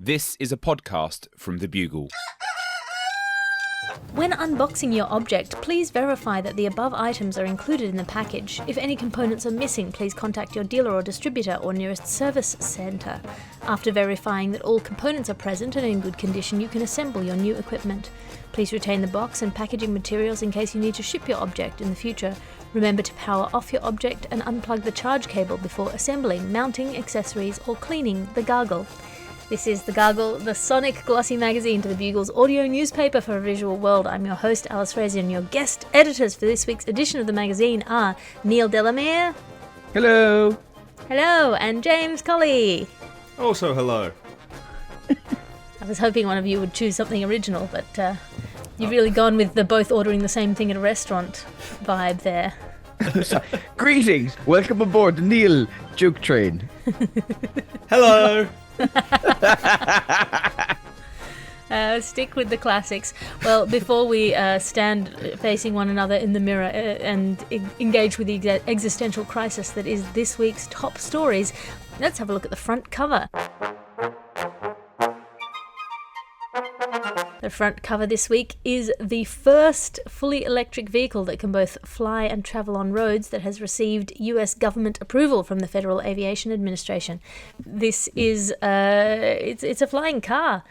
This is a podcast from the Bugle. When unboxing your object, please verify that the above items are included in the package. If any components are missing, please contact your dealer or distributor or nearest service centre. After verifying that all components are present and in good condition, you can assemble your new equipment. Please retain the box and packaging materials in case you need to ship your object in the future. Remember to power off your object and unplug the charge cable before assembling, mounting accessories or cleaning the Gargle. This is the Gargle, the sonic glossy magazine to the Bugle's audio newspaper for a visual world. I'm your host, Alice Fraser, and your guest editors for this week's edition of the magazine are Neil Delamere. Hello. Hello, and James Colley. Also hello. I was hoping one of you would choose something original, but you've really gone with the both ordering the same thing at a restaurant vibe there. Greetings. Welcome aboard the Neil Juke Train. Hello. Stick with the classics. Well, before we stand facing one another in the mirror and engage with the existential crisis that is this week's top stories, let's have a look at the front cover. The front cover this week is the first fully electric vehicle that can both fly and travel on roads that has received US government approval from the Federal Aviation Administration. This is it's a flying car,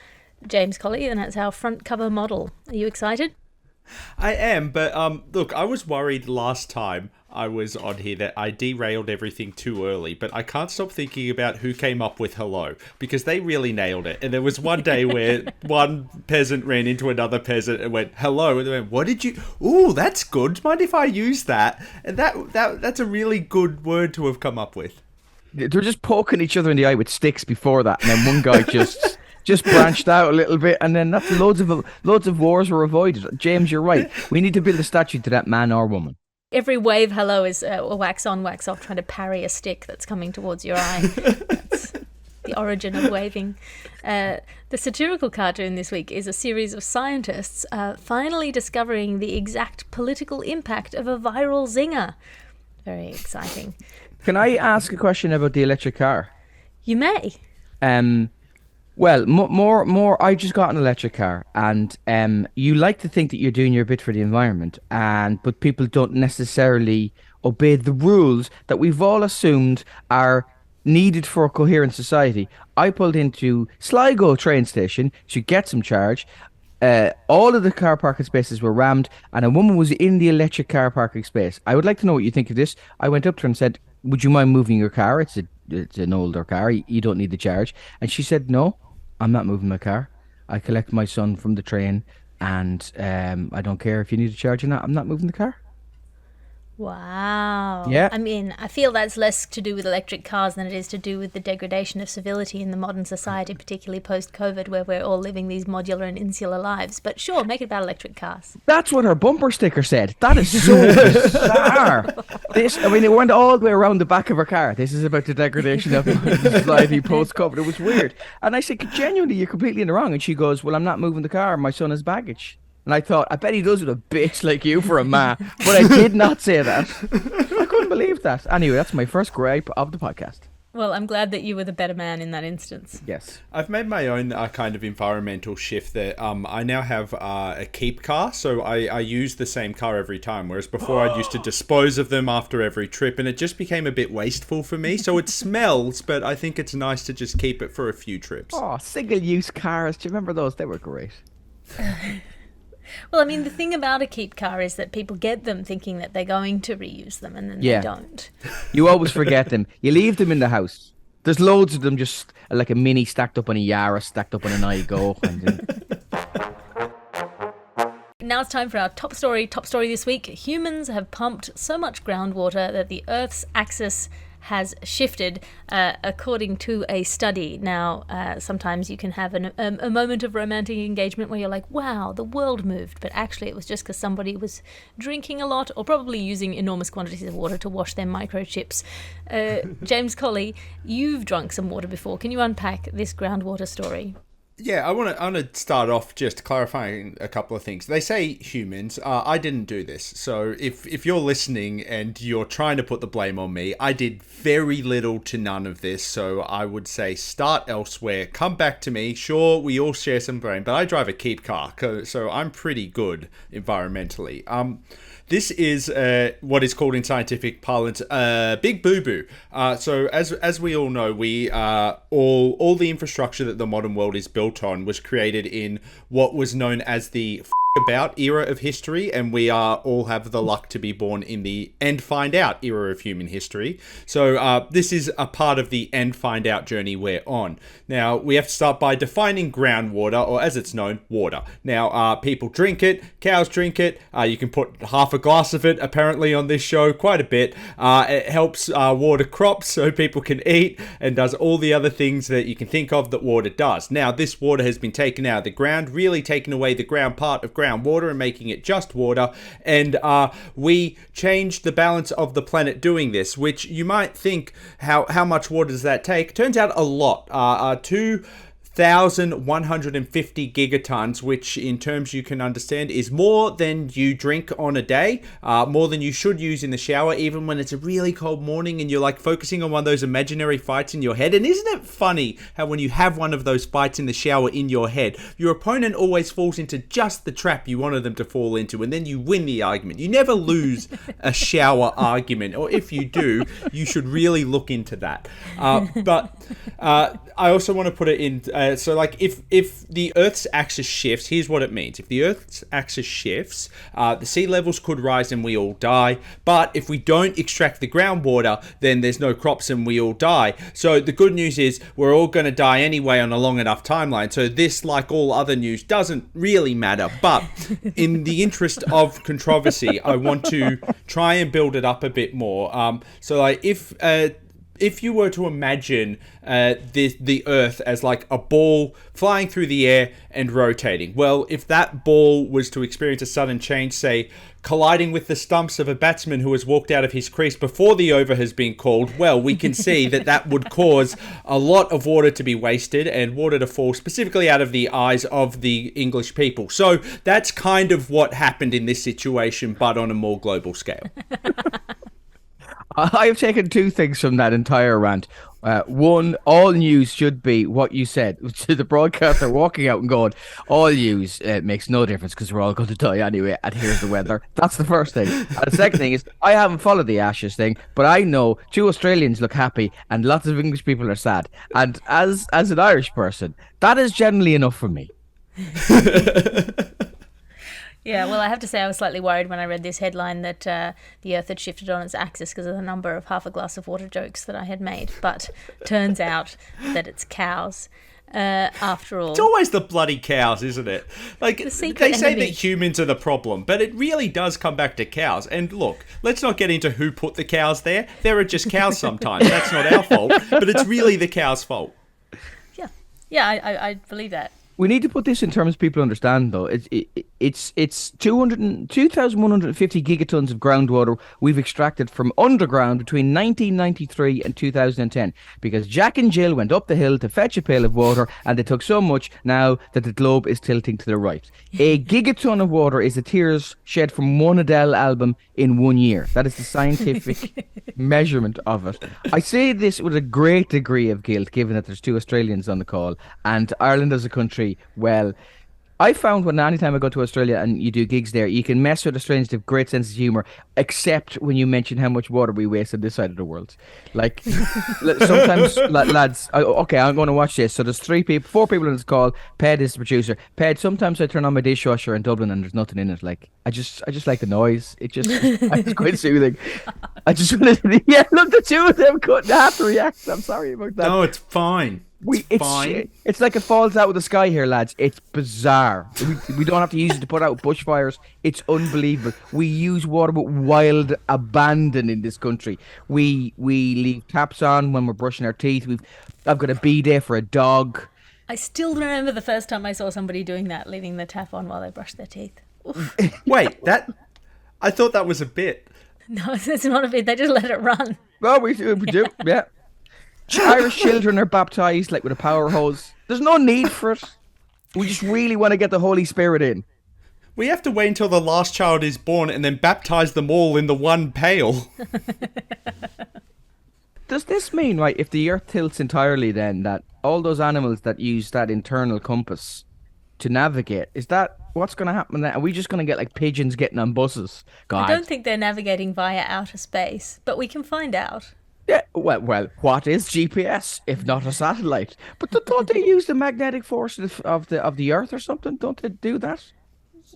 James Colley, and that's our front cover model. Are you excited? I am, but look, I was worried last time I was on here that I derailed everything too early, but I can't stop thinking about who came up with hello, because they really nailed it. And there was one day where one peasant ran into another peasant and went, hello, and they went, what did you... Ooh, that's good. Mind if I use that? And that's a really good word to have come up with. They were just poking each other in the eye with sticks before that, and then one guy just branched out a little bit, and then that's loads of wars were avoided. James, you're right. We need to build a statue to that man or woman. Every wave hello is a wax on, wax off, trying to parry a stick that's coming towards your eye. That's the origin of waving. The Satirical cartoon this week is a series of scientists finally discovering the exact political impact of a viral zinger. Very exciting. Can I ask a question about the electric car? You may. Well, more. I just got an electric car, and you like to think that you're doing your bit for the environment, but people don't necessarily obey the rules that we've all assumed are needed for a coherent society. I pulled into Sligo train station to get some charge. All of the car parking spaces were rammed, and a woman was in the electric car parking space. I would like to know what you think of this. I went up to her and said, "Would you mind moving your car? It's an older car. You don't need the charge." And she said, "No, I'm not moving my car. I collect my son from the train, and I don't care if you need a charge or not. I'm not moving the car." Wow. Yeah. I mean, I feel that's less to do with electric cars than it is to do with the degradation of civility in the modern society, particularly post-COVID, where we're all living these modular and insular lives. But sure, make it about electric cars. That's what her bumper sticker said. That is so bizarre. It went all the way around the back of her car. This is about the degradation of society post-COVID. It was weird. And I said, genuinely, you're completely in the wrong. And she goes, well, I'm not moving the car. My son has baggage. And I thought, I bet he does with a bitch like you for a ma. But I did not say that. I couldn't believe that. Anyway, that's my first gripe of the podcast. Well, I'm glad that you were the better man in that instance. Yes. I've made my own kind of environmental shift that I now have a keep car, so I use the same car every time, whereas before I'd used to dispose of them after every trip, and it just became a bit wasteful for me. So it smells, but I think it's nice to just keep it for a few trips. Oh, single-use cars. Do you remember those? They were great. Well, I mean, the thing about a keep car is that people get them thinking that they're going to reuse them, and then they don't. You always forget them. You leave them in the house. There's loads of them, just like a mini stacked up on a Yaris, stacked up on an iGo. Now it's time for our top story. Top story this week. Humans have pumped so much groundwater that the Earth's axis has shifted, according to a study. Now, sometimes you can have a moment of romantic engagement where you're like, wow, the world moved, but actually it was just because somebody was drinking a lot or probably using enormous quantities of water to wash their microchips. James Colley, you've drunk some water before. Can you unpack this groundwater story? Yeah, I want to start off just clarifying a couple of things. They say humans. I didn't do this. So if you're listening and you're trying to put the blame on me, I did very little to none of this. So I would say start elsewhere. Come back to me. Sure, we all share some brain, but I drive a keep car, so I'm pretty good environmentally. This is what is called in scientific parlance big boo-boo. So as we all know, we all the infrastructure that the modern world is built on was created in what was known as the about era of history, and we all have the luck to be born in the and find out era of human history. So this is a part of the and find out journey we're on. Now we have to start by defining groundwater, or as it's known, water. Now people drink it, cows drink it, you can put half a glass of it apparently on this show, quite a bit. It helps water crops so people can eat, and does all the other things that you can think of that water does. Now this water has been taken out of the ground, really taken away the ground part of groundwater and making it just water, and we changed the balance of the planet doing this, which you might think, how much water does that take? Turns out a lot. 2,150 gigatons, which in terms you can understand is more than you drink on a day, more than you should use in the shower, even when it's a really cold morning and you're like focusing on one of those imaginary fights in your head. And isn't it funny how when you have one of those fights in the shower in your head, your opponent always falls into just the trap you wanted them to fall into, and then you win the argument. You never lose a shower argument, or if you do, you should really look into that. But I also want to put it in, so like if the Earth's axis shifts, here's what it means. If the Earth's axis shifts, the sea levels could rise and we all die. But if we don't extract the groundwater, then there's no crops and we all die. So the good news is we're all going to die anyway on a long enough timeline. So this, like all other news, doesn't really matter. But in the interest of controversy, I want to try and build it up a bit more. So like if you were to imagine the Earth as like a ball flying through the air and rotating, well, if that ball was to experience a sudden change, say colliding with the stumps of a batsman who has walked out of his crease before the over has been called, well, we can see that would cause a lot of water to be wasted and water to fall specifically out of the eyes of the English people. So that's kind of what happened in this situation, but on a more global scale. I have taken two things from that entire rant. One, all news should be what you said to the broadcaster walking out and going, all news makes no difference because we're all going to die anyway, and here's the weather. That's the first thing. And the second thing is, I haven't followed the Ashes thing, but I know 2 Australians look happy and lots of English people are sad. And as an Irish person, that is generally enough for me. Yeah, well, I have to say I was slightly worried when I read this headline that the Earth had shifted on its axis because of the number of half a glass of water jokes that I had made. But turns out that it's cows. After all, it's always the bloody cows, isn't it? Like they say that humans are the problem, but it really does come back to cows. And look, let's not get into who put the cows there. There are just cows sometimes. That's not our fault, but it's really the cows' fault. Yeah, I believe that. We need to put this in terms people understand, though. It's 2,150 gigatons of groundwater we've extracted from underground between 1993 and 2010, because Jack and Jill went up the hill to fetch a pail of water, and they took so much now that the globe is tilting to the right. A gigaton of water is the tears shed from one Adele album in 1 year. That is the scientific measurement of it. I say this with a great degree of guilt, given that there's 2 Australians on the call, and Ireland as a country, well, I found when anytime I go to Australia and you do gigs there, you can mess with Australians to have great sense of humour, except when you mention how much water we waste on this side of the world. Like, sometimes, lads, okay, I'm going to watch this. So there's 4 people on this call. Ped is the producer. Ped, sometimes I turn on my dishwasher in Dublin and there's nothing in it. Like, I just like the noise. It's quite soothing. I just want to, yeah, look, the 2 of them couldn't have to react. I'm sorry about that. No, it's fine. It's like it falls out of the sky here, lads. It's bizarre. We don't have to use it to put out bushfires. It's unbelievable. We use water with wild abandon in this country. We leave taps on when we're brushing our teeth. I've got a bidet for a dog. I still remember the first time I saw somebody doing that, leaving the tap on while they brush their teeth. Wait, I thought that was a bit. No, it's not a bit. They just let it run. Well, we do, yeah. Irish children are baptised like with a power hose. There's no need for it. We just really want to get the Holy Spirit in. We have to wait until the last child is born and then baptize them all in the one pail. Does this mean, right, if the Earth tilts entirely then, that all those animals that use that internal compass to navigate, is that what's going to happen then? Are we just going to get like pigeons getting on buses? God. I don't think they're navigating via outer space, but we can find out. Yeah, well, what is GPS if not a satellite? But don't they use the magnetic force of the Earth or something? Don't they do that?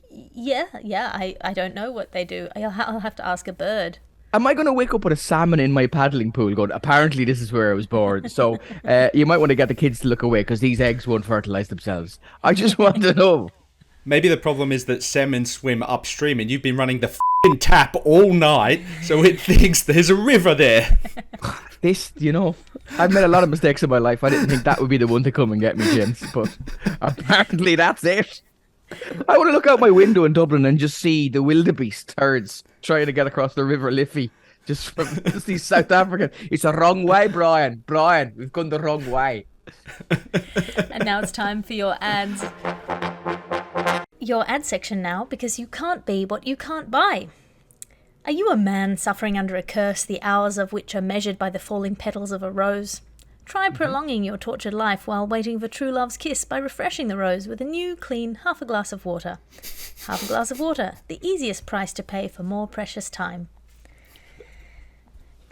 Yeah, I don't know what they do. I'll have to ask a bird. Am I going to wake up with a salmon in my paddling pool going, apparently this is where I was born, so you might want to get the kids to look away because these eggs won't fertilize themselves. I just want to know. Maybe the problem is that salmon swim upstream and you've been running the f***ing tap all night, so it thinks there's a river there. This, I've made a lot of mistakes in my life. I didn't think that would be the one to come and get me, gents, but apparently that's it. I want to look out my window in Dublin and just see the wildebeest herds trying to get across the River Liffey. Just see South Africa. It's the wrong way, Brian. Brian, we've gone the wrong way. And now it's time for your ads. Your ad section now, because you can't be what you can't buy. Are you a man suffering under a curse, the hours of which are measured by the falling petals of a rose? Try prolonging your tortured life while waiting for true love's kiss by refreshing the rose with a new, clean half a glass of water. Half a glass of water, the easiest price to pay for more precious time.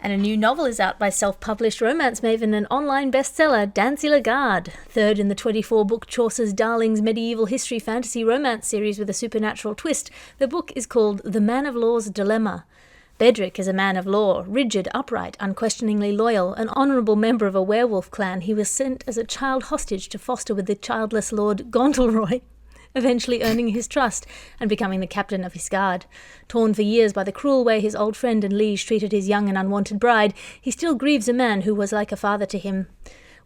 And a new novel is out by self-published romance maven and online bestseller Dancy LaGuarde, third in the 24-book Chaucer's Darlings medieval history fantasy romance series with a supernatural twist. The book is called The Man of Law's Dilemma. Bedrick is a man of law, rigid, upright, unquestioningly loyal, an honourable member of a werewolf clan. He was sent as a child hostage to foster with the childless Lord Gauntleroy, eventually earning his trust and becoming the captain of his guard. Torn for years by the cruel way his old friend and liege treated his young and unwanted bride, he still grieves a man who was like a father to him.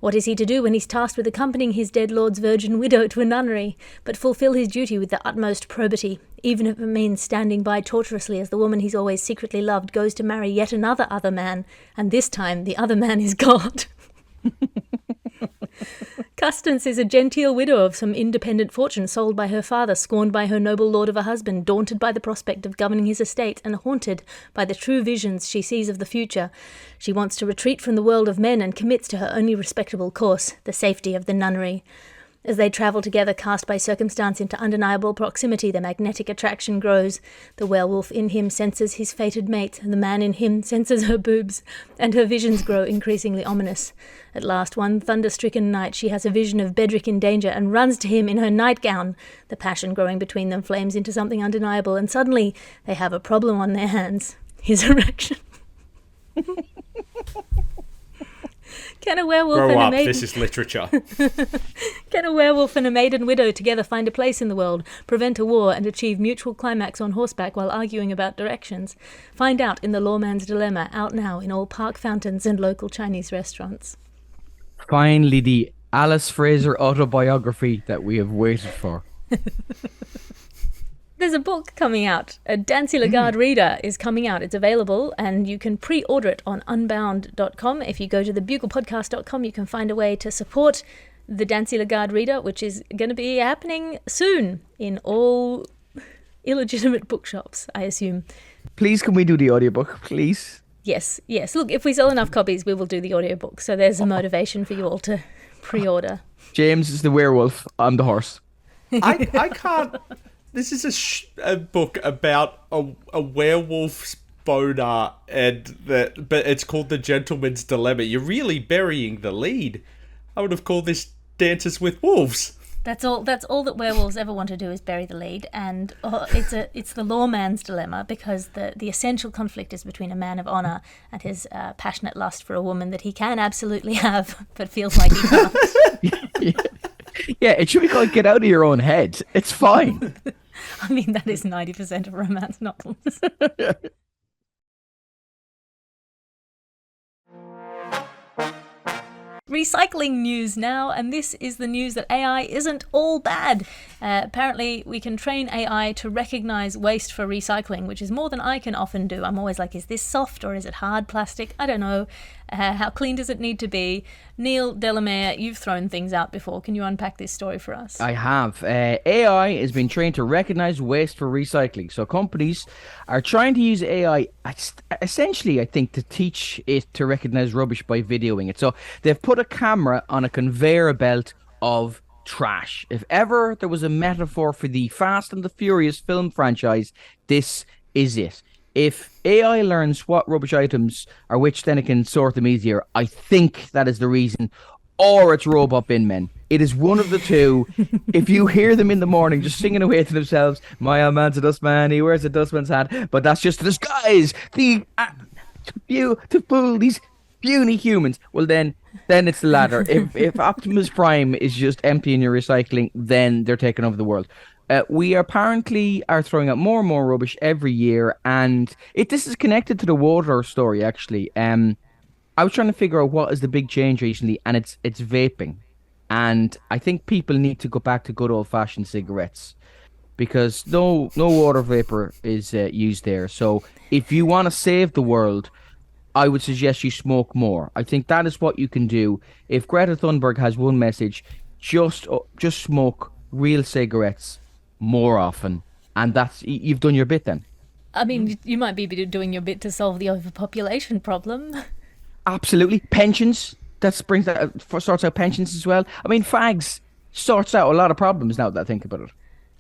What is he to do when he's tasked with accompanying his dead lord's virgin widow to a nunnery, but fulfil his duty with the utmost probity, even if it means standing by torturously as the woman he's always secretly loved goes to marry yet another other man, and this time the other man is God. Custance is a genteel widow of some independent fortune, sold by her father, scorned by her noble lord of a husband, daunted by the prospect of governing his estate, and haunted by the true visions she sees of the future. She wants to retreat from the world of men and commits to her only respectable course, the safety of the nunnery. As they travel together, cast by circumstance into undeniable proximity, the magnetic attraction grows. The werewolf in him senses his fated mate, and the man in him senses her boobs, and her visions grow increasingly ominous. At last, one thunder-stricken night, she has a vision of Bedrick in danger and runs to him in her nightgown. The passion growing between them flames into something undeniable, and suddenly they have a problem on their hands. His erection. Can a werewolf Grow and a up, maiden... this is literature. Can a werewolf and a maiden widow together find a place in the world, prevent a war, and achieve mutual climax on horseback while arguing about directions? Find out in The Lawman's Dilemma, out now in all park fountains and local Chinese restaurants. Finally, the Alice Fraser autobiography that we have waited for. There's a book coming out. A Dancy LaGuarde reader is coming out. It's available, and you can pre-order it on unbound.com. If you go to thebuglepodcast.com, you can find a way to support the Dancy LaGuarde reader, which is going to be happening soon in all illegitimate bookshops, I assume. Please, can we do the audiobook, please? Yes. Look, if we sell enough copies, we will do the audiobook. So there's a motivation for you all to pre-order. James is the werewolf. I'm the horse. I can't... This is a book about a werewolf's boner, but it's called The Gentleman's Dilemma. You're really burying the lead. I would have called this Dances with Wolves. That's all that werewolves ever want to do is bury the lead, and it's the lawman's dilemma, because the essential conflict is between a man of honour and his passionate lust for a woman that he can absolutely have, but feels like he can't. Yeah, it should be called Get Out of Your Own Head. It's fine. I mean, that is 90% of romance novels. Recycling news now, and this is the news that AI isn't all bad. Apparently, we can train AI to recognise waste for recycling, which is more than I can often do. I'm always like, is this soft or is it hard plastic? I don't know. How clean does it need to be? Neil Delamere, you've thrown things out before. Can you unpack this story for us? I have. AI has been trained to recognize waste for recycling. So companies are trying to use AI essentially, I think, to teach it to recognize rubbish by videoing it. So they've put a camera on a conveyor belt of trash. If ever there was a metaphor for the Fast and the Furious film franchise, this is it. If AI learns what rubbish items are which, then it can sort them easier. I think that is the reason. Or it's robot bin men. It is one of the two. If you hear them in the morning just singing away to themselves, my old man's a dustman, he wears a dustman's hat, but that's just to disguise to fool these puny humans. Well, then it's the latter. If Optimus Prime is just emptying your recycling, then they're taking over the world. We apparently are throwing out more and more rubbish every year, and this is connected to the water story, actually. I was trying to figure out what is the big change recently, and it's vaping. And I think people need to go back to good old-fashioned cigarettes, because no water vapor is used there. So if you want to save the world, I would suggest you smoke more. I think that is what you can do. If Greta Thunberg has one message, just smoke real cigarettes more often, and you've done your bit then. I mean, you might be doing your bit to solve the overpopulation problem. Absolutely. Pensions, sorts out pensions as well. I mean, fags sorts out a lot of problems now that I think about it.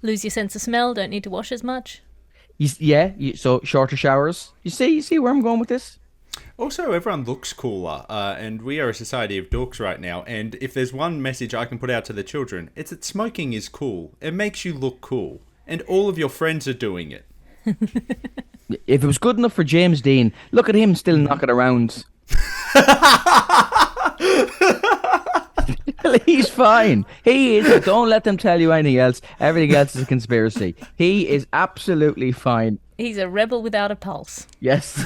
Lose your sense of smell, don't need to wash as much. So shorter showers. You see where I'm going with this? Also, everyone looks cooler, and we are a society of dorks right now, and if there's one message I can put out to the children, it's that smoking is cool. It makes you look cool, and all of your friends are doing it. If it was good enough for James Dean, look at him still knocking around. He's fine. He is. Don't let them tell you anything else. Everything else is a conspiracy. He is absolutely fine. He's a rebel without a pulse. Yes.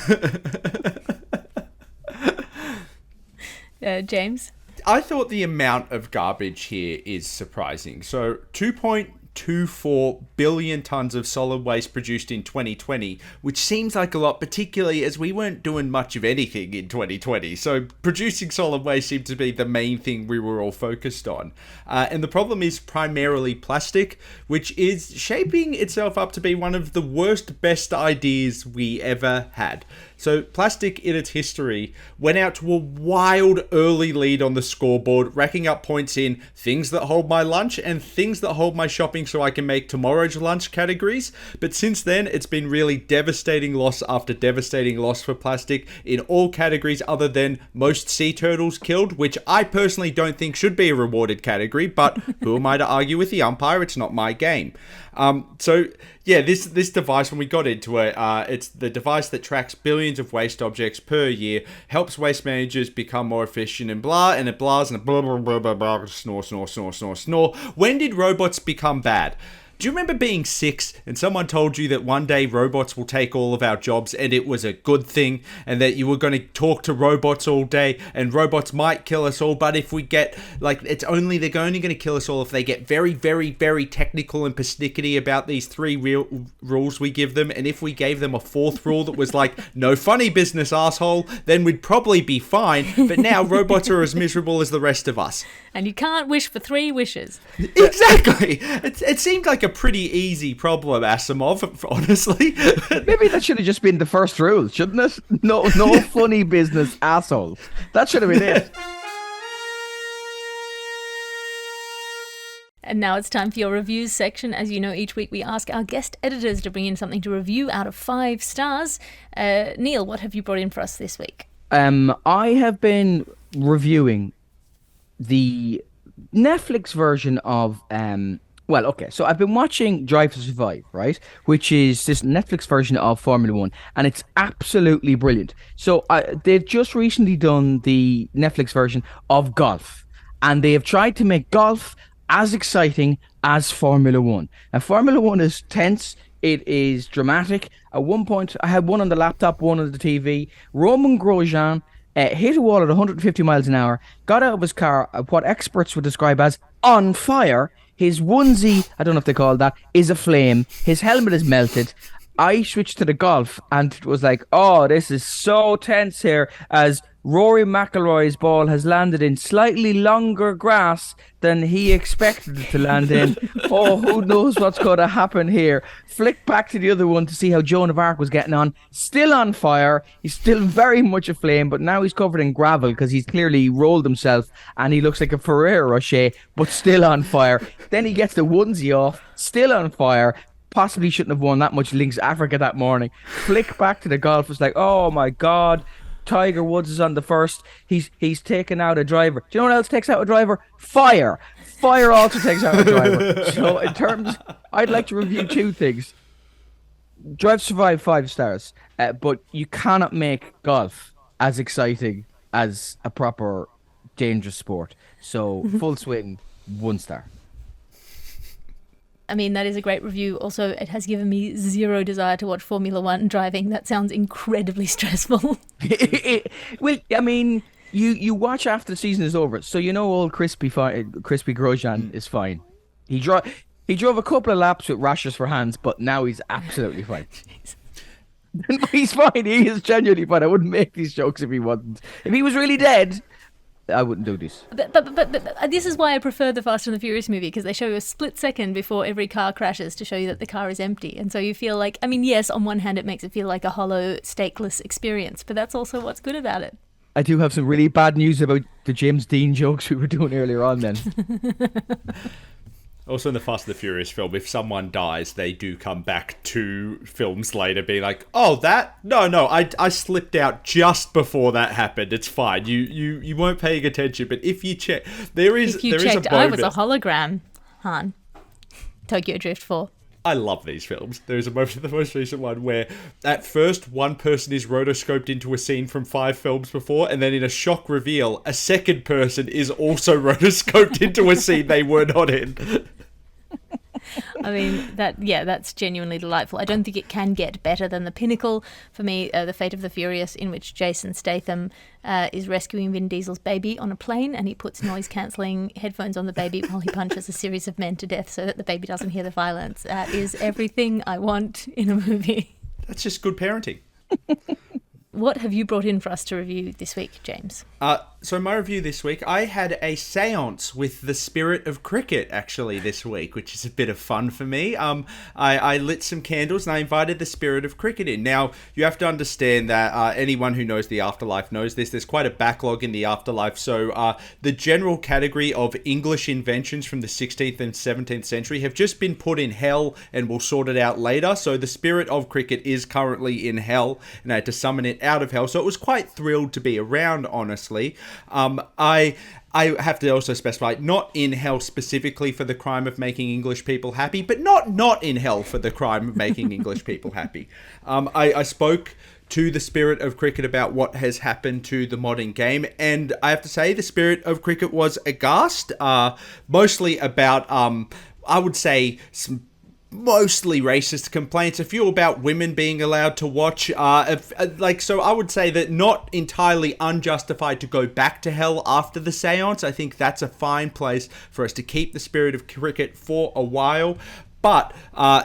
James? I thought the amount of garbage here is surprising. So 2.24 billion tonnes of solid waste produced in 2020, which seems like a lot, particularly as we weren't doing much of anything in 2020. So producing solid waste seemed to be the main thing we were all focused on. And the problem is primarily plastic, which is shaping itself up to be one of the best ideas we ever had. So plastic in its history went out to a wild early lead on the scoreboard, racking up points in things that hold my lunch and things that hold my shopping so I can make tomorrow's lunch categories. But since then, it's been really devastating loss after devastating loss for plastic in all categories other than most sea turtles killed, which I personally don't think should be a rewarded category, but who am I to argue with the umpire? It's not my game. This device, when we got into it, it's the device that tracks billions of waste objects per year, helps waste managers become more efficient and blah, and it blahs and blah, blah, blah, blah, blah, snore, snore, snore, snore, snore. When did robots become bad? Do you remember being 6 and someone told you that one day robots will take all of our jobs and it was a good thing, and that you were going to talk to robots all day and robots might kill us all, but if we get, they're only going to kill us all if they get very, very, very technical and persnickety about these 3 real rules we give them, and if we gave them a 4th rule that was like, no funny business, asshole, then we'd probably be fine, but now robots are as miserable as the rest of us. And you can't wish for 3 wishes. Exactly! It seemed like a pretty easy problem, Asimov, honestly. Maybe that should have just been the first rule, shouldn't it? No funny business, asshole. That should have been it. And now it's time for your reviews section. As you know, each week we ask our guest editors to bring in something to review out of 5 stars. Neil, what have you brought in for us this week? I have been reviewing the Netflix version of so I've been watching Drive to Survive, right? Which is this Netflix version of Formula One, and it's absolutely brilliant. So they've just recently done the Netflix version of golf, and they have tried to make golf as exciting as Formula One. Now, Formula One is tense. It is dramatic. At one point, I had one on the laptop, one on the TV. Roman Grosjean hit a wall at 150 miles an hour, got out of his car, what experts would describe as on fire. His onesie, I don't know if they call that, is aflame. His helmet is melted. I switched to the golf and it was like, oh, this is so tense here as Rory McIlroy's ball has landed in slightly longer grass than he expected it to land in. Oh, who knows what's going to happen here? Flick back to the other one to see how Joan of Arc was getting on. Still on fire. He's still very much aflame, but now he's covered in gravel because he's clearly rolled himself and he looks like a Ferrero Rocher, but still on fire. Then he gets the onesie off, still on fire. Possibly shouldn't have won that much Links Africa that morning. Flick back to the golf. It's like, oh my God. Tiger Woods is on the first. He's taken out a driver. Do you know what else takes out a driver? Fire. Fire also takes out a driver. So in terms, I'd like to review two things. Drive to Survive 5 stars, but you cannot make golf as exciting as a proper dangerous sport. So Full Swing, 1 star. I mean, that is a great review. Also, it has given me zero desire to watch Formula One driving. That sounds incredibly stressful. Well, I mean, you watch after the season is over, so you know old Crispy Grosjean is fine. He drove a couple of laps with rashes for hands, but now he's absolutely fine. He's fine. He is genuinely fine. I wouldn't make these jokes if he wasn't. If he was really dead, I wouldn't do this. But this is why I prefer the Fast and the Furious movie, because they show you a split second before every car crashes to show you that the car is empty. And so you feel like, I mean, yes, on one hand it makes it feel like a hollow, stakeless experience, but that's also what's good about it. I do have some really bad news about the James Dean jokes we were doing earlier on then. Also in the Fast and the Furious film, if someone dies, they do come back 2 films later being like, oh, that? No, I slipped out just before that happened. It's fine. You weren't paying attention, but if you check, there is a moment. I was a hologram, Han. Tokyo Drift 4. I love these films. There's a moment in the most recent one where at first one person is rotoscoped into a scene from 5 films before, and then in a shock reveal, a second person is also rotoscoped into a scene they were not in. I mean, that's genuinely delightful. I don't think it can get better than the pinnacle for me, The Fate of the Furious, in which Jason Statham is rescuing Vin Diesel's baby on a plane, and he puts noise-cancelling headphones on the baby while he punches a series of men to death so that the baby doesn't hear the violence. Is everything I want in a movie. That's just good parenting. What have you brought in for us to review this week, James? So my review this week, I had a seance with the spirit of cricket, actually, this week, which is a bit of fun for me. I lit some candles and I invited the spirit of cricket in. Now, you have to understand that anyone who knows the afterlife knows this. There's quite a backlog in the afterlife. So the general category of English inventions from the 16th and 17th century have just been put in hell and we'll sort it out later. So the spirit of cricket is currently in hell and I had to summon it out of hell. So it was quite thrilled to be around, honestly. I have to also specify, not in hell specifically for the crime of making English people happy, but not in hell for the crime of making English people happy. I spoke to the spirit of cricket about what has happened to the modern game, and I have to say the spirit of cricket was aghast, mostly about, I would say, some mostly racist complaints, a few about women being allowed to watch, so I would say that not entirely unjustified to go back to hell after the seance. I think that's a fine place for us to keep the spirit of cricket for a while. But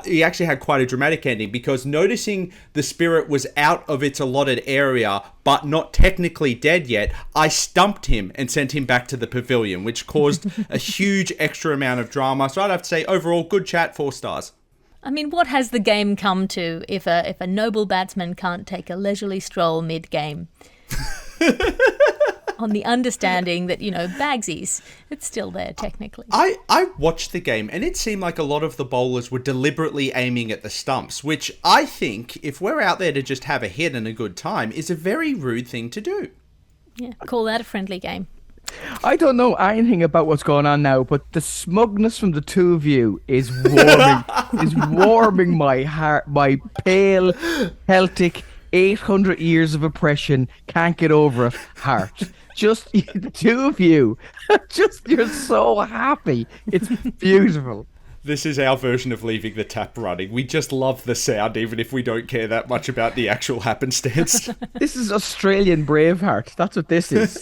he actually had quite a dramatic ending, because noticing the spirit was out of its allotted area but not technically dead yet, I stumped him and sent him back to the pavilion, which caused a huge extra amount of drama. So I'd have to say, overall, good chat, 4 stars. I mean, what has the game come to if a noble batsman can't take a leisurely stroll mid-game? On the understanding that, Bagsies, it's still there technically. I watched the game and it seemed like a lot of the bowlers were deliberately aiming at the stumps, which I think, if we're out there to just have a hit and a good time, is a very rude thing to do. Yeah, call that a friendly game. I don't know anything about what's going on now, but the smugness from the two of you is warming my heart, my pale, Celtic, 800 years of oppression, can't get over it heart. Just the two of you, you're so happy. It's beautiful. This is our version of leaving the tap running. We just love the sound, even if we don't care that much about the actual happenstance. This is Australian Braveheart. That's what this is.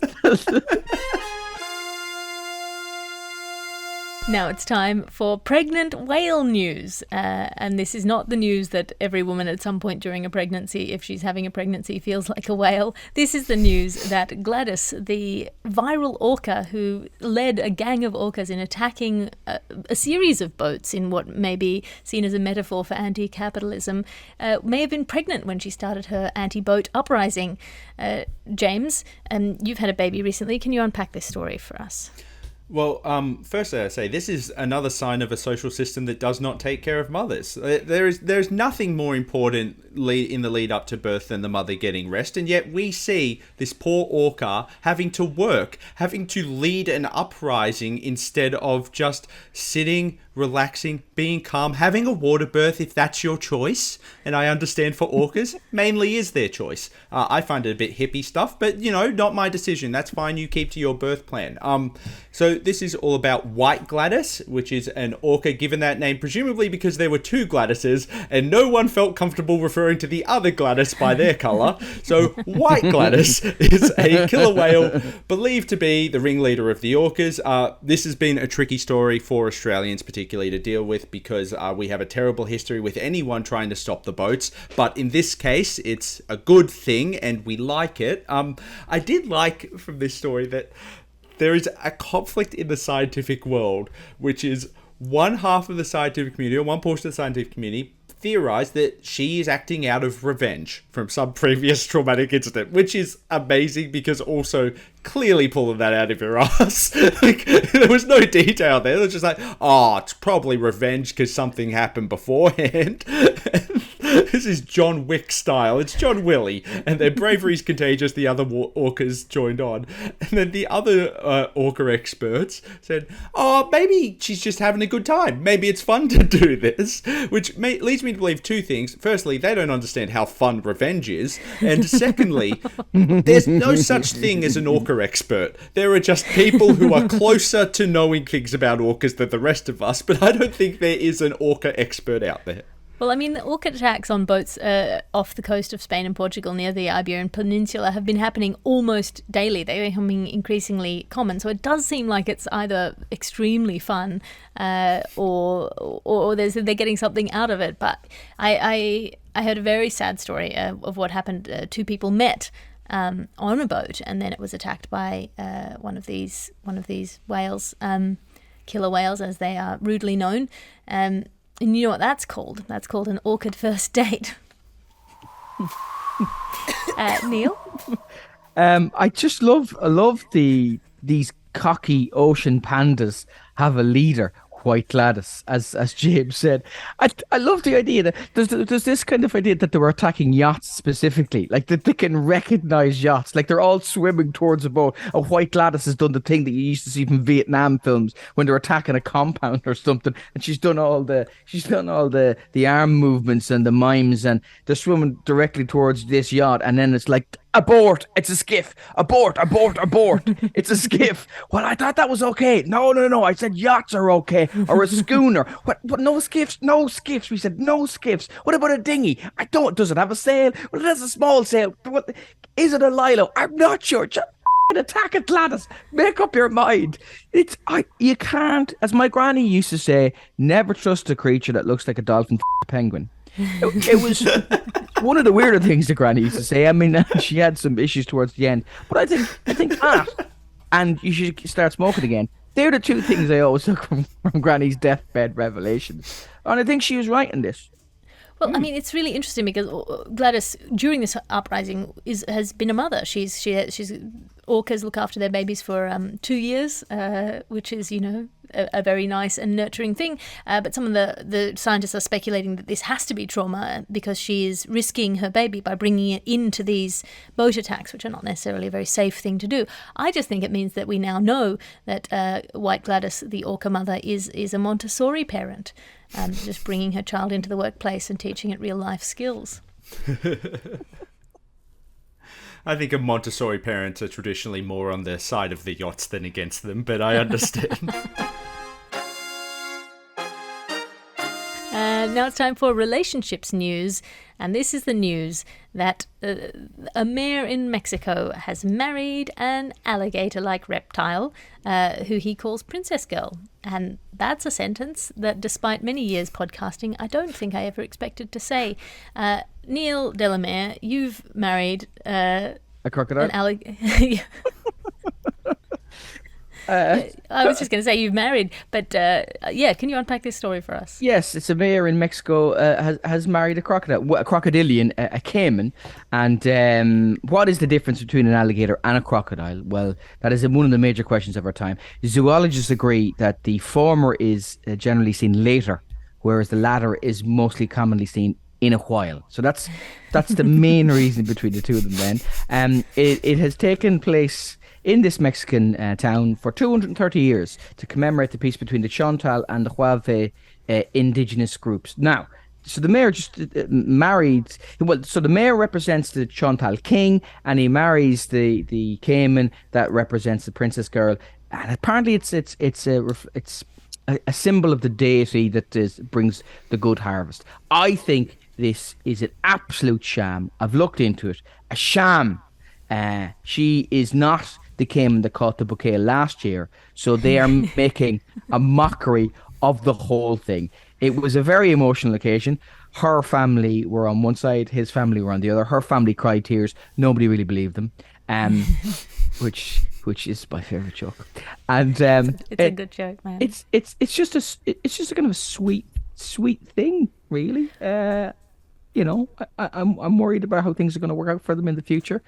Now it's time for pregnant whale news. And this is not the news that every woman at some point during a pregnancy, if she's having a pregnancy, feels like a whale. This is the news that Gladys, the viral orca who led a gang of orcas in attacking a series of boats in what may be seen as a metaphor for anti-capitalism, may have been pregnant when she started her anti-boat uprising. James, you've had a baby recently. Can you unpack this story for us? Well, firstly, I say this is another sign of a social system that does not take care of mothers. There's nothing more important in the lead up to birth than the mother getting rest, and yet we see this poor orca having to work, having to lead an uprising instead of just sitting, relaxing, being calm, having a water birth if that's your choice. And I understand for orcas, mainly is their choice. I find it a bit hippie stuff, but not my decision. That's fine. You keep to your birth plan. So this is all about White Gladys, which is an orca given that name presumably because there were two Gladyses and no one felt comfortable referring to the other Gladys by their colour. So White Gladys is a killer whale believed to be the ringleader of the orcas. This has been a tricky story for Australians particularly to deal with because we have a terrible history with anyone trying to stop the boats. But in this case, it's a good thing and we like it. I did like from this story that there is a conflict in the scientific world, which is one half of the scientific community, or one portion of the scientific community, theorized that she is acting out of revenge from some previous traumatic incident, which is amazing because also clearly pulling that out of your ass. There was no detail there. It was just like, it's probably revenge because something happened beforehand. This is John Wick style. It's John Willie, and their bravery is contagious. The other orcas joined on. And then the other orca experts said, maybe she's just having a good time. Maybe it's fun to do this, which leads me to believe two things. Firstly, they don't understand how fun revenge is. And secondly, there's no such thing as an orca expert. There are just people who are closer to knowing things about orcas than the rest of us, but I don't think there is an orca expert out there. Well, I mean, the orca attacks on boats off the coast of Spain and Portugal near the Iberian Peninsula have been happening almost daily. They're becoming increasingly common. So it does seem like it's either extremely fun or they're getting something out of it. But I heard a very sad story of what happened. Two people met on a boat, and then it was attacked by one of these whales, killer whales as they are rudely known. And you know what that's called? That's called an awkward first date. Neil? I love these cocky ocean pandas have a leader. White Gladys, as James said. I love the idea that there's this kind of idea that they were attacking yachts specifically, like that they can recognize yachts, like they're all swimming towards a boat. A White Gladys has done the thing that you used to see from Vietnam films when they're attacking a compound or something, and she's done all the arm movements and the mimes, and they're swimming directly towards this yacht, and then it's like, abort, it's a skiff. Abort, it's a skiff. Well, I thought that was okay. No, I said yachts are okay, or a schooner. What, no skiffs? We said no skiffs. What about a dinghy? Does it have a sail? Well, it has a small sail. What, is it a lilo? I'm not sure. Just attack it, Gladys. Make up your mind. You can't, as my granny used to say, never trust a creature that looks like a dolphin penguin. It was one of the weirder things that Granny used to say. I mean, she had some issues towards the end, but I think that, and you should start smoking again. They're the two things I always took from Granny's deathbed revelations, and I think she was right in this. Well, I mean, it's really interesting because Gladys, during this uprising, has been a mother. She's orcas look after their babies for 2 years, which is, a very nice and nurturing thing. But some of the scientists are speculating that this has to be trauma because she is risking her baby by bringing it into these boat attacks, which are not necessarily a very safe thing to do. I just think it means that we now know that White Gladys, the orca mother, is a Montessori parent, just bringing her child into the workplace and teaching it real life skills. I think Montessori parents are traditionally more on the side of the yachts than against them, but I understand. Now it's time for relationships news, and this is the news that a mayor in Mexico has married an alligator-like reptile who he calls Princess Girl. And that's a sentence that, despite many years podcasting, I don't think I ever expected to say. Neil Delamere, you've married A crocodile? an alligator. I was just going to say you've married, but can you unpack this story for us? Yes, it's a mayor in Mexico has married a crocodile, a crocodilian, a caiman. And what is the difference between an alligator and a crocodile? Well, that is one of the major questions of our time. Zoologists agree that the former is generally seen later, whereas the latter is mostly commonly seen in a while. So that's the main reason between the two of them then. It has taken place in this Mexican town for 230 years to commemorate the peace between the Chontal and the Huave indigenous groups. Now, so the mayor just married. Well, so the mayor represents the Chontal king, and he marries the caiman that represents the princess girl. And apparently, it's a symbol of the deity that brings the good harvest. I think this is an absolute sham. I've looked into it. A sham. She is not the caiman that caught the bouquet last year, so they are making a mockery of the whole thing. It was a very emotional occasion. Her family were on one side, his family were on the other. Her family cried tears. Nobody really believed them, which is my favorite joke. And it's a good joke, man. It's just a kind of a sweet thing, really. I'm worried about how things are going to work out for them in the future,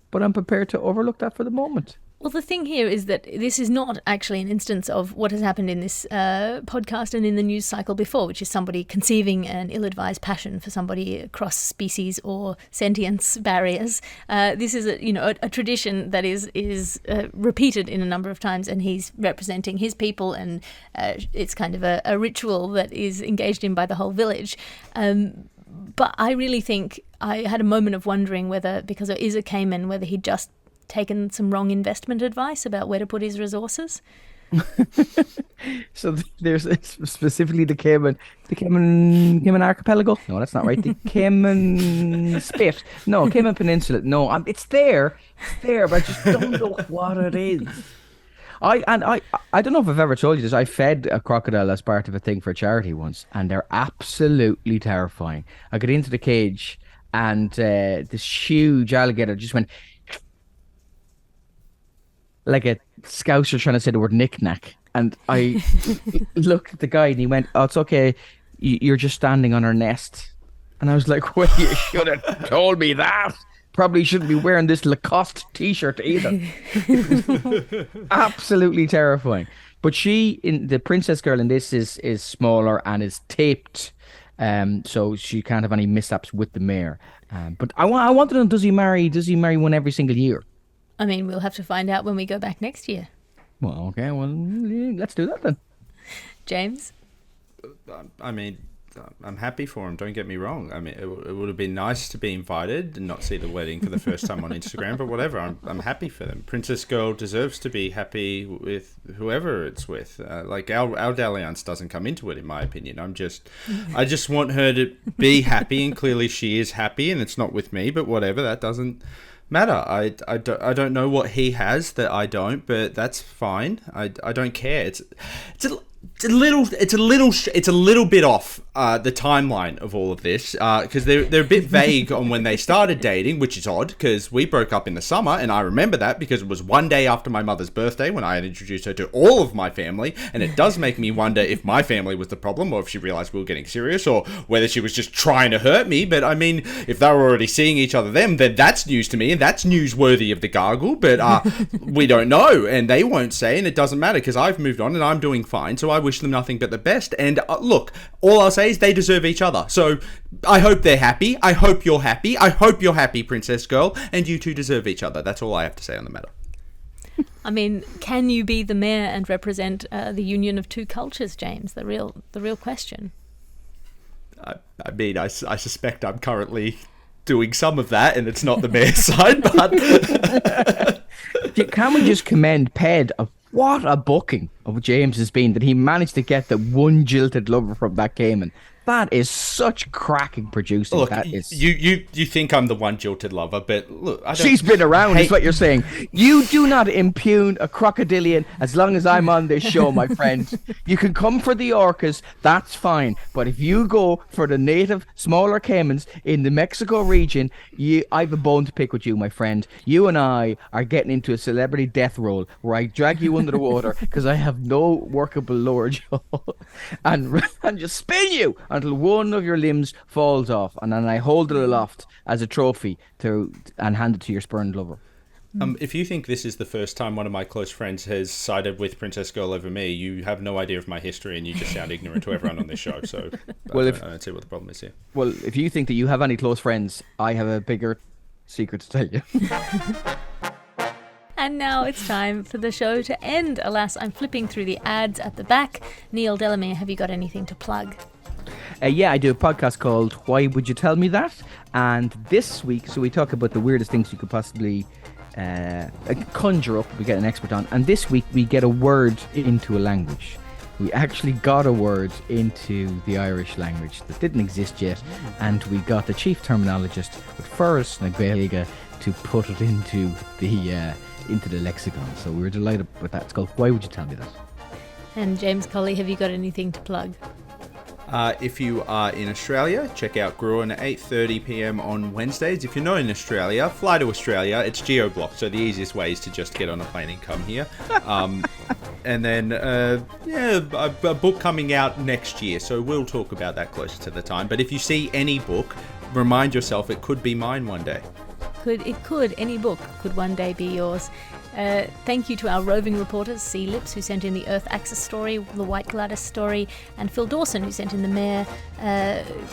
but I'm prepared to overlook that for the moment. Well, the thing here is that this is not actually an instance of what has happened in this podcast and in the news cycle before, which is somebody conceiving an ill-advised passion for somebody across species or sentience barriers. This is a tradition that is repeated in a number of times, and he's representing his people, and it's kind of a ritual that is engaged in by the whole village. But I really think I had a moment of wondering whether, because it is a caiman, whether he'd just taken some wrong investment advice about where to put his resources. So there's specifically the Cayman Archipelago. No, that's not right. The Cayman Spit. No, Cayman Peninsula. No, it's there, but I just don't know what it is. I don't know if I've ever told you this. I fed a crocodile as part of a thing for charity once, and they're absolutely terrifying. I got into the cage, and this huge alligator just went like a Scouser trying to say the word knick-knack. And I looked at the guy and he went, "Oh, it's okay. You're just standing on her nest." And I was like, "Well, you should have told me that. Probably shouldn't be wearing this Lacoste t-shirt either." Absolutely terrifying. But the princess girl in this is smaller and is taped. So she can't have any mishaps with the mayor. But I want to know, does he marry one every single year? I mean, we'll have to find out when we go back next year. Well, okay. Well, let's do that then. James? I mean, I'm happy for him. Don't get me wrong. I mean, it would have been nice to be invited and not see the wedding for the first time on Instagram, but whatever. I'm happy for them. Princess Girl deserves to be happy with whoever it's with. Like our dalliance doesn't come into it, in my opinion. I just want her to be happy, and clearly she is happy, and it's not with me. But whatever, that doesn't matter. I don't know what he has that I don't, but that's fine. I don't care. It's a little bit off the timeline of all of this, because they're a bit vague on when they started dating, which is odd because we broke up in the summer, and I remember that because it was one day after my mother's birthday when I had introduced her to all of my family, and it does make me wonder if my family was the problem, or if she realized we were getting serious, or whether she was just trying to hurt me. But I mean, if they were already seeing each other then that's news to me, and that's newsworthy of the Gargle, but we don't know, and they won't say, and it doesn't matter because I've moved on and I'm doing fine, so I wish them nothing but the best. And look, all I'll say is they deserve each other, so I hope they're happy. I hope you're happy. I hope you're happy, Princess Girl, and you two deserve each other. That's all I have to say on the matter. I mean, can you be the mayor and represent the union of two cultures, James? The real question. I mean, I suspect I'm currently doing some of that, and it's not the mayor's side, but can we just commend Ped of what a booking of James has been that he managed to get the one jilted lover from that Cayman. That is such cracking producing. Look, that is... you think I'm the one jilted lover, but look, I don't... She's been around, is what you're saying. You do not impugn a crocodilian as long as I'm on this show, my friend. You can come for the orcas, that's fine. But if you go for the native smaller caimans in the Mexico region, I have a bone to pick with you, my friend. You and I are getting into a celebrity death roll where I drag you under the water because I have no workable lower jaw and just spin you until one of your limbs falls off, and then I hold it aloft as a trophy and hand it to your spurned lover. If you think this is the first time one of my close friends has sided with Princess Girl over me, you have no idea of my history, and you just sound ignorant to everyone on this show. So, I don't see what the problem is here. Well, if you think that you have any close friends, I have a bigger secret to tell you. And now it's time for the show to end. Alas, I'm flipping through the ads at the back. Neil Delamere, have you got anything to plug? Yeah, I do a podcast called Why Would You Tell Me That? And this week, so we talk about the weirdest things you could possibly conjure up. We get an expert on. And this week, we get a word into a language. We actually got a word into the Irish language that didn't exist yet. And we got the chief terminologist with Ferris Nagwega to put it into the lexicon. So we were delighted with that. It's called Why Would You Tell Me That? And James Colley, have you got anything to plug? If you are in Australia, check out Gruen at 8:30 p.m. on Wednesdays. If you're not in Australia, fly to Australia. It's geo-blocked, so the easiest way is to just get on a plane and come here. And then, a book coming out next year, so we'll talk about that closer to the time. But if you see any book, remind yourself it could be mine one day. Any book could one day be yours. Thank you to our roving reporters, C. Lips, who sent in the Earth Axis story, the White Gladys story, and Phil Dawson, who sent in the Mare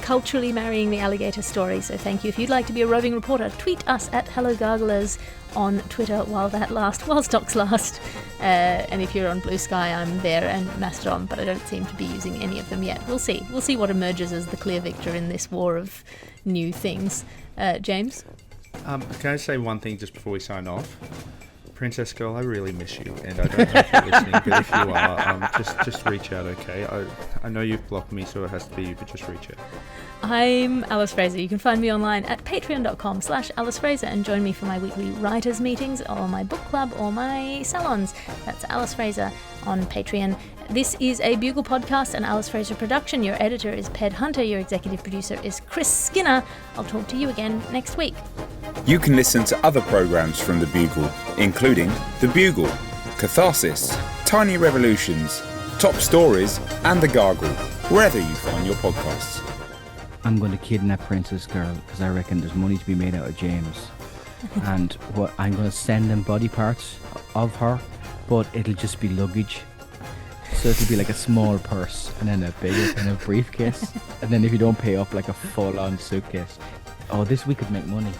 culturally marrying the alligator story. So thank you. If you'd like to be a roving reporter, tweet us at hellogarglers on Twitter while stocks last. And if you're on Blue Sky, I'm there, and Mastodon, but I don't seem to be using any of them yet. We'll see. We'll see what emerges as the clear victor in this war of new things. James? Can I say one thing just before we sign off? Princess Girl, I really miss you, and I don't know if you're listening, but if you are, just reach out, okay? I know you've blocked me, so it has to be you, but just reach out. I'm Alice Fraser. You can find me online at patreon.com/Alice Fraser and join me for my weekly writers' meetings or my book club or my salons. That's Alice Fraser on Patreon. This is a Bugle podcast and Alice Fraser production. Your editor is Ped Hunter. Your executive producer is Chris Skinner. I'll talk to you again next week. You can listen to other programmes from The Bugle, including The Bugle, Catharsis, Tiny Revolutions, Top Stories, and The Gargle, wherever you find your podcasts. I'm going to kidnap Princess Girl because I reckon there's money to be made out of James. And I'm going to send them body parts of her, but it'll just be luggage. So it'll be like a small purse and then a bigger kind of briefcase. And then if you don't pay up, like a full-on suitcase. Oh, this we could make money.